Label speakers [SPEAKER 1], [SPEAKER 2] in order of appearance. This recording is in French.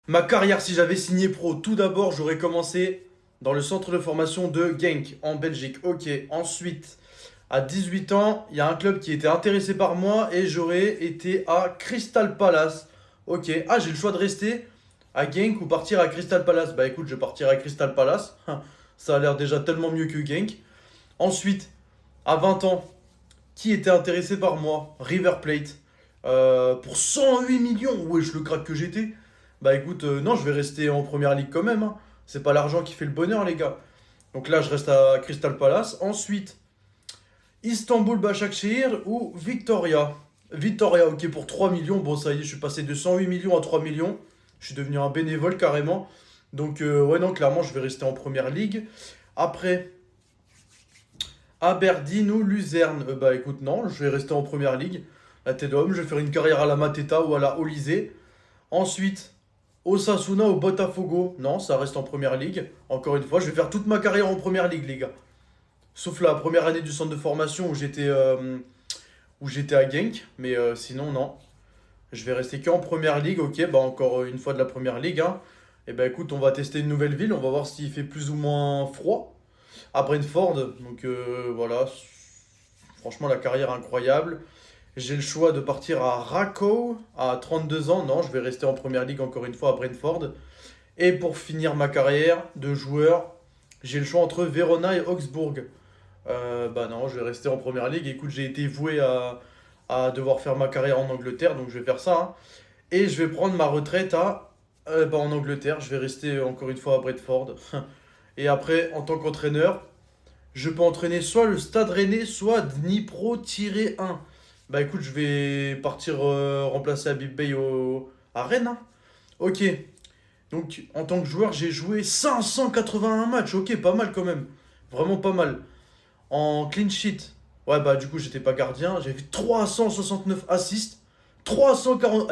[SPEAKER 1] Ma carrière, si j'avais signé pro, tout d'abord, j'aurais commencé dans le centre de formation de Genk en Belgique. Ok, ensuite, à 18 ans, il y a un club qui était intéressé par moi et j'aurais été à Crystal Palace. Ok, ah, j'ai le choix de rester à Genk ou partir à Crystal Palace. Bah écoute, je partirai à Crystal Palace. Ça a l'air déjà tellement mieux que Genk. Ensuite, à 20 ans, qui était intéressé par moi? River Plate. Pour 108 millions. Wesh, le crack que j'étais. Bah écoute, non, je vais rester en première ligue quand même, hein. C'est pas l'argent qui fait le bonheur, les gars. Donc là, je reste à Crystal Palace. Ensuite, Istanbul Başakşehir ou Victoria. Victoria, ok, pour 3 millions. Bon, ça y est, je suis passé de 108 millions à 3 millions. Je suis devenu un bénévole carrément. Donc, ouais, non, clairement, je vais rester en première ligue. Après, Aberdeen ou Luzerne. Bah écoute, non, je vais rester en première ligue. La tête d'homme, je vais faire une carrière à la Mateta ou à la Olysée. Ensuite, Osasuna ou Botafogo. Non, ça reste en première ligue. Encore une fois, je vais faire toute ma carrière en première ligue, les gars. Sauf la première année du centre de formation où j'étais à Genk. Mais sinon, non. Je vais rester qu'en première ligue. Ok, bah encore une fois de la première ligue, hein. Et bah écoute, on va tester une nouvelle ville. On va voir s'il fait plus ou moins froid à Brentford. Donc voilà. Franchement, la carrière incroyable. J'ai le choix de partir à Rakow à 32 ans. Non, je vais rester en première ligue encore une fois à Brentford. Et pour finir ma carrière de joueur, j'ai le choix entre Verona et Augsbourg. Bah non, je vais rester en première ligue. Écoute, j'ai été voué à devoir faire ma carrière en Angleterre, donc je vais faire ça, hein. Et je vais prendre ma retraite en Angleterre. Je vais rester encore une fois à Brentford. Et après, en tant qu'entraîneur, je peux entraîner soit le Stade Rennais, soit Dnipro-1. Bah écoute, je vais partir remplacer Habib Beye à Rennes, hein. Ok. Donc en tant que joueur, j'ai joué 581 matchs. Ok, pas mal quand même. Vraiment pas mal. En clean sheet. Ouais, bah du coup, j'étais pas gardien. J'ai fait 369 assists. 340.